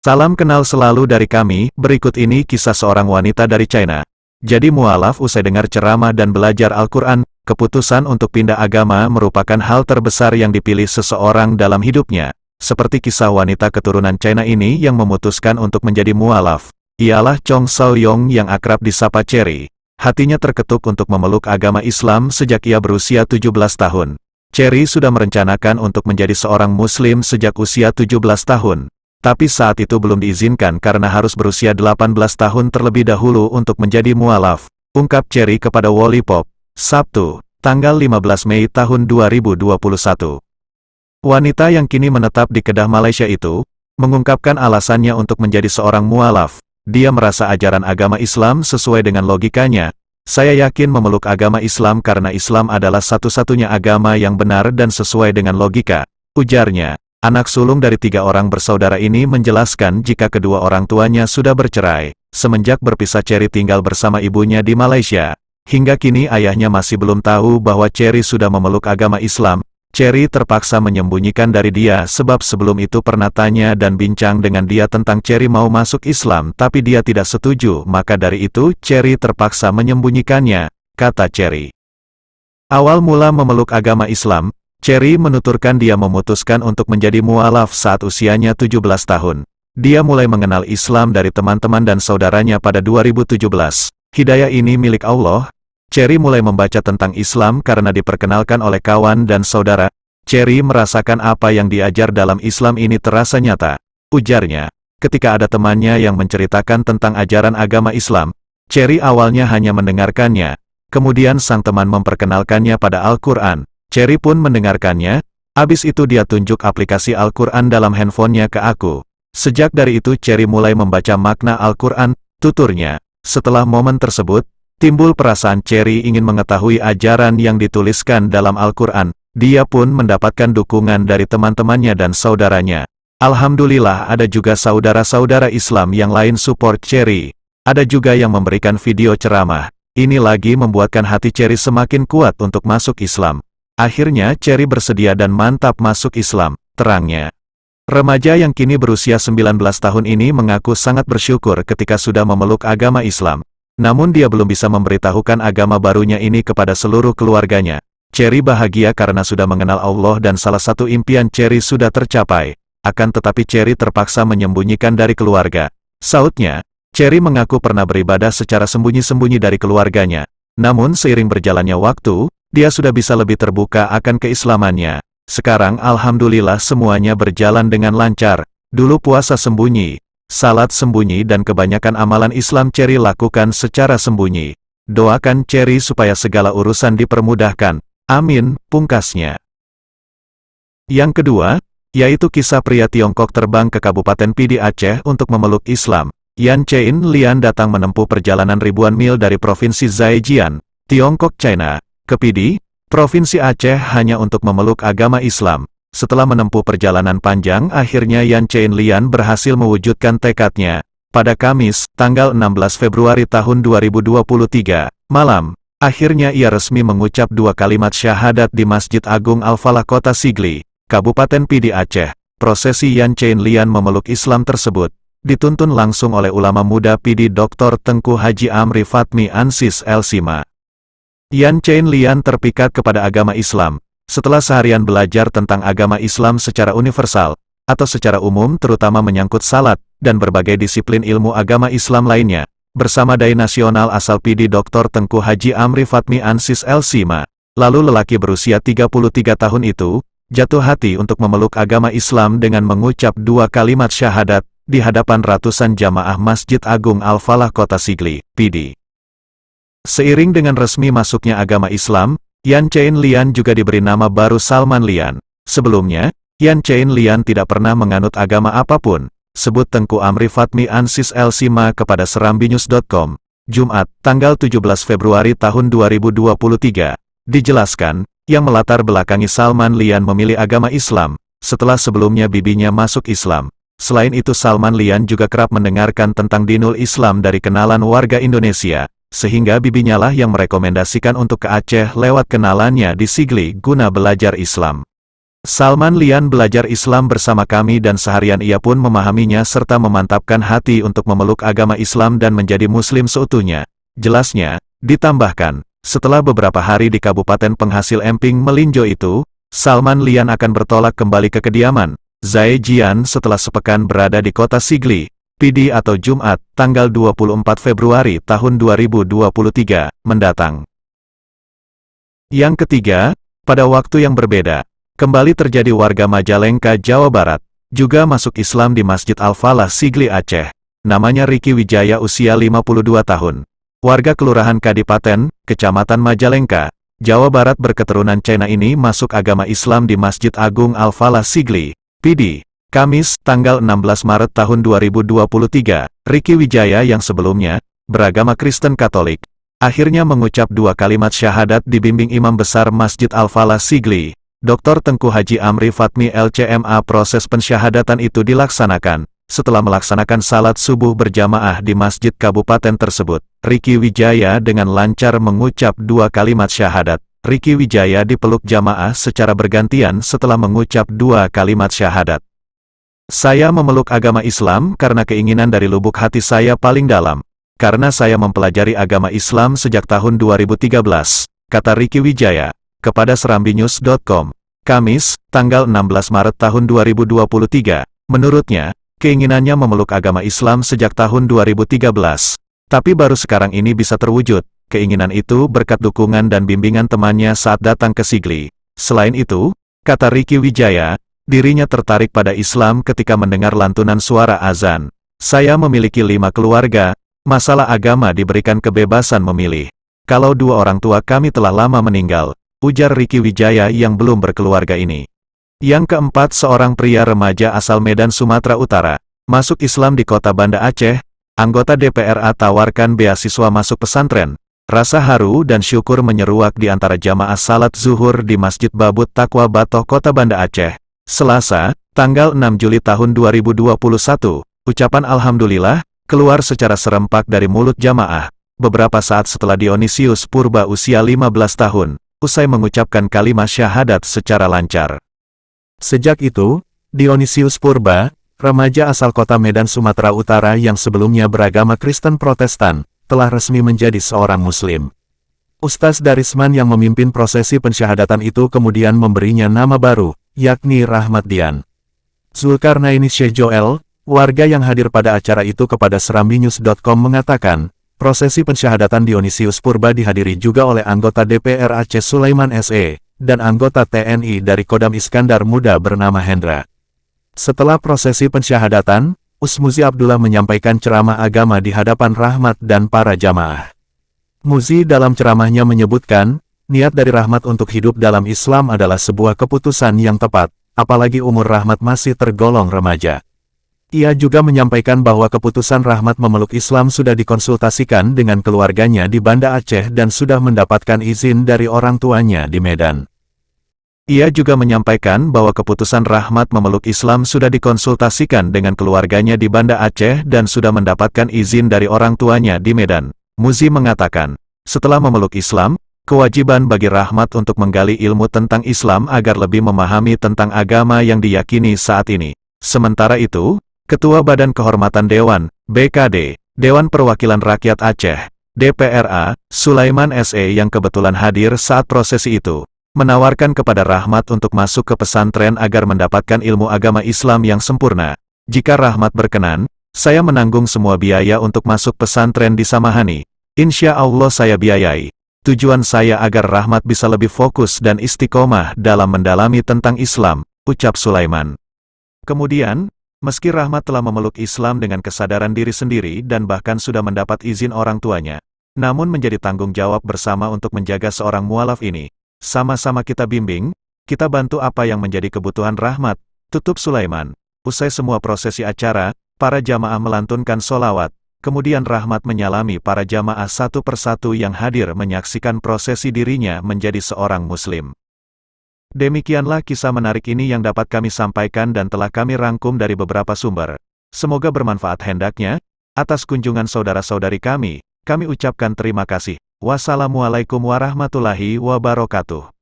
Salam kenal selalu dari kami, berikut ini kisah seorang wanita dari China. Jadi mualaf usai dengar ceramah dan belajar Al-Quran, keputusan untuk pindah agama merupakan hal terbesar yang dipilih seseorang dalam hidupnya. Seperti kisah wanita keturunan China ini yang memutuskan untuk menjadi mualaf. Ialah Chong Saoyong yang akrab disapa Cherry. Hatinya terketuk untuk memeluk agama Islam sejak ia berusia 17 tahun. Cherry sudah merencanakan untuk menjadi seorang muslim sejak usia 17 tahun. Tapi saat itu belum diizinkan karena harus berusia 18 tahun terlebih dahulu untuk menjadi mualaf, ungkap Cherry kepada Wallipop, Sabtu, tanggal 15 Mei tahun 2021. Wanita yang kini menetap di Kedah, Malaysia itu, mengungkapkan alasannya untuk menjadi seorang mualaf. Dia merasa ajaran agama Islam sesuai dengan logikanya. Saya yakin memeluk agama Islam karena Islam adalah satu-satunya agama yang benar dan sesuai dengan logika, ujarnya. Anak sulung dari 3 orang bersaudara ini menjelaskan jika kedua orang tuanya sudah bercerai. Semenjak berpisah, Cherry tinggal bersama ibunya di Malaysia. Hingga kini ayahnya masih belum tahu bahwa Cherry sudah memeluk agama Islam. Cherry terpaksa menyembunyikan dari dia sebab sebelum itu pernah tanya dan bincang dengan dia tentang Cherry mau masuk Islam tapi dia tidak setuju, maka dari itu Cherry terpaksa menyembunyikannya, kata Cherry. Awal mula memeluk agama Islam, Cherry menuturkan dia memutuskan untuk menjadi mualaf saat usianya 17 tahun. Dia mulai mengenal Islam dari teman-teman dan saudaranya pada 2017. Hidayah ini milik Allah. Cherry mulai membaca tentang Islam karena diperkenalkan oleh kawan dan saudara. Cherry merasakan apa yang diajar dalam Islam ini terasa nyata. Ujarnya, ketika ada temannya yang menceritakan tentang ajaran agama Islam, Cherry awalnya hanya mendengarkannya. Kemudian sang teman memperkenalkannya pada Al-Quran. Cherry pun mendengarkannya. Habis itu dia tunjuk aplikasi Al-Quran dalam handphonenya ke aku. Sejak dari itu Cherry mulai membaca makna Al-Quran, tuturnya. Setelah momen tersebut, timbul perasaan Cherry ingin mengetahui ajaran yang dituliskan dalam Al-Quran. Dia pun mendapatkan dukungan dari teman-temannya dan saudaranya. Alhamdulillah ada juga saudara-saudara Islam yang lain support Cherry. Ada juga yang memberikan video ceramah. Ini lagi membuatkan hati Cherry semakin kuat untuk masuk Islam. Akhirnya Cherry bersedia dan mantap masuk Islam, terangnya. Remaja yang kini berusia 19 tahun ini mengaku sangat bersyukur ketika sudah memeluk agama Islam. Namun dia belum bisa memberitahukan agama barunya ini kepada seluruh keluarganya. Cherry bahagia karena sudah mengenal Allah dan salah satu impian Cherry sudah tercapai. Akan tetapi Cherry terpaksa menyembunyikan dari keluarga. Sautnya, Cherry mengaku pernah beribadah secara sembunyi-sembunyi dari keluarganya. Namun seiring berjalannya waktu, dia sudah bisa lebih terbuka akan keislamannya. Sekarang alhamdulillah semuanya berjalan dengan lancar. Dulu puasa sembunyi, salat sembunyi dan kebanyakan amalan Islam Cherry lakukan secara sembunyi. Doakan Cherry supaya segala urusan dipermudahkan. Amin, pungkasnya. Yang kedua, yaitu kisah pria Tiongkok terbang ke Kabupaten Pidi Aceh untuk memeluk Islam. Yan Chain Lian datang menempuh perjalanan ribuan mil dari Provinsi Zhejiang, Tiongkok, China, ke Pidi, Provinsi Aceh hanya untuk memeluk agama Islam. Setelah menempuh perjalanan panjang, akhirnya Yan Chain Lian berhasil mewujudkan tekadnya. Pada Kamis, tanggal 16 Februari tahun 2023, malam, akhirnya ia resmi mengucap 2 kalimat syahadat di Masjid Agung Al-Falah Kota Sigli, Kabupaten Pidi Aceh. Prosesi Yan Chain Lian memeluk Islam tersebut dituntun langsung oleh ulama muda Pidi Dr. Tengku Haji Amri Fatmi Ansis Elsima. Yan Chain Lian terpikat kepada agama Islam. Setelah seharian belajar tentang agama Islam secara universal, atau secara umum terutama menyangkut salat, dan berbagai disiplin ilmu agama Islam lainnya, bersama Dai Nasional asal Pidi Dr. Tengku Haji Amri Fatmi Ansis Elsima, lalu lelaki berusia 33 tahun itu, jatuh hati untuk memeluk agama Islam dengan mengucap 2 kalimat syahadat, di hadapan ratusan jamaah Masjid Agung Al-Falah Kota Sigli, Pidi. Seiring dengan resmi masuknya agama Islam, Yan Chain Lian juga diberi nama baru Salman Lian. Sebelumnya, Yan Chain Lian tidak pernah menganut agama apapun, sebut Tengku Amri Fatmi Ansis Elsima kepada serambinews.com, Jumat, tanggal 17 Februari tahun 2023. Dijelaskan, yang melatar belakangi Salman Lian memilih agama Islam, setelah sebelumnya bibinya masuk Islam. Selain itu Salman Lian juga kerap mendengarkan tentang dinul Islam dari kenalan warga Indonesia. Sehingga bibinya lah yang merekomendasikan untuk ke Aceh lewat kenalannya di Sigli guna belajar Islam. Salman Lian belajar Islam bersama kami dan seharian ia pun memahaminya serta memantapkan hati untuk memeluk agama Islam dan menjadi Muslim seutuhnya. Jelasnya, ditambahkan, setelah beberapa hari di Kabupaten penghasil emping melinjo itu, Salman Lian akan bertolak kembali ke kediaman Zhejian setelah sepekan berada di kota Sigli, PD atau Jumat, tanggal 24 Februari tahun 2023, mendatang. Yang ketiga, pada waktu yang berbeda, kembali terjadi warga Majalengka, Jawa Barat, juga masuk Islam di Masjid Al-Falah Sigli Aceh. Namanya Ricky Wijaya usia 52 tahun. Warga Kelurahan Kadipaten, Kecamatan Majalengka, Jawa Barat berketurunan Cina ini masuk agama Islam di Masjid Agung Al-Falah Sigli, PD, Kamis, tanggal 16 Maret tahun 2023. Ricky Wijaya yang sebelumnya beragama Kristen Katolik, akhirnya mengucap 2 kalimat syahadat dibimbing Imam Besar Masjid Al-Falah Sigli, Dr. Tengku Haji Amri Fatmi LCMA. Proses pensyahadatan itu dilaksanakan setelah melaksanakan salat subuh berjamaah di masjid kabupaten tersebut. Ricky Wijaya dengan lancar mengucap 2 kalimat syahadat. Ricky Wijaya dipeluk jamaah secara bergantian setelah mengucap 2 kalimat syahadat. Saya memeluk agama Islam karena keinginan dari lubuk hati saya paling dalam. Karena saya mempelajari agama Islam sejak tahun 2013, kata Ricky Wijaya kepada serambinews.com, Kamis, tanggal 16 Maret tahun 2023. Menurutnya, keinginannya memeluk agama Islam sejak tahun 2013, tapi baru sekarang ini bisa terwujud. Keinginan itu berkat dukungan dan bimbingan temannya saat datang ke Sigli. Selain itu, kata Ricky Wijaya, dirinya tertarik pada Islam ketika mendengar lantunan suara azan. Saya memiliki 5 keluarga, masalah agama diberikan kebebasan memilih. Kalau 2 orang tua kami telah lama meninggal, ujar Ricky Wijaya yang belum berkeluarga ini. Yang keempat, seorang pria remaja asal Medan, Sumatera Utara, masuk Islam di kota Banda Aceh. Anggota DPRA tawarkan beasiswa masuk pesantren. Rasa haru dan syukur menyeruak di antara jamaah salat zuhur di Masjid Babut Taqwa Batoh, kota Banda Aceh. Selasa, tanggal 6 Juli tahun 2021, ucapan Alhamdulillah keluar secara serempak dari mulut jamaah. Beberapa saat setelah Dionisius Purba usia 15 tahun, usai mengucapkan kalimat syahadat secara lancar. Sejak itu, Dionisius Purba, remaja asal kota Medan, Sumatera Utara yang sebelumnya beragama Kristen Protestan, telah resmi menjadi seorang Muslim. Ustaz Darisman yang memimpin prosesi pensyahadatan itu kemudian memberinya nama baru, yakni Rahmat Dian. Zulkarnaini Syekh Joel, warga yang hadir pada acara itu kepada serambinews.com mengatakan, prosesi pensyahadatan Dionisius Purba dihadiri juga oleh anggota DPR Aceh Sulaiman SE, dan anggota TNI dari Kodam Iskandar Muda bernama Hendra. Setelah prosesi pensyahadatan, Usmuzi Abdullah menyampaikan ceramah agama di hadapan Rahmat dan para jamaah. Muzi dalam ceramahnya menyebutkan, niat dari Rahmat untuk hidup dalam Islam adalah sebuah keputusan yang tepat, apalagi umur Rahmat masih tergolong remaja. Ia juga menyampaikan bahwa keputusan Rahmat memeluk Islam sudah dikonsultasikan dengan keluarganya di Banda Aceh dan sudah mendapatkan izin dari orang tuanya di Medan. Ia juga menyampaikan bahwa keputusan Rahmat memeluk Islam sudah dikonsultasikan dengan keluarganya di Banda Aceh dan sudah mendapatkan izin dari orang tuanya di Medan. Muzi mengatakan, setelah memeluk Islam, kewajiban bagi Rahmat untuk menggali ilmu tentang Islam agar lebih memahami tentang agama yang diyakini saat ini. Sementara itu, Ketua Badan Kehormatan Dewan, BKD, Dewan Perwakilan Rakyat Aceh, DPRA, Sulaiman SE yang kebetulan hadir saat prosesi itu, menawarkan kepada Rahmat untuk masuk ke pesantren agar mendapatkan ilmu agama Islam yang sempurna. Jika Rahmat berkenan, saya menanggung semua biaya untuk masuk pesantren di Samahani. Insya Allah saya biayai. Tujuan saya agar Rahmat bisa lebih fokus dan istiqomah dalam mendalami tentang Islam, ucap Sulaiman. Kemudian, meski Rahmat telah memeluk Islam dengan kesadaran diri sendiri dan bahkan sudah mendapat izin orang tuanya, namun menjadi tanggung jawab bersama untuk menjaga seorang mualaf ini. Sama-sama kita bimbing, kita bantu apa yang menjadi kebutuhan Rahmat, tutup Sulaiman. Usai semua prosesi acara, para jamaah melantunkan sholawat, kemudian Rahmat menyalami para jamaah satu persatu yang hadir menyaksikan prosesi dirinya menjadi seorang Muslim. Demikianlah kisah menarik ini yang dapat kami sampaikan dan telah kami rangkum dari beberapa sumber. Semoga bermanfaat hendaknya. Atas kunjungan saudara-saudari kami ucapkan terima kasih. Wassalamualaikum warahmatullahi wabarakatuh.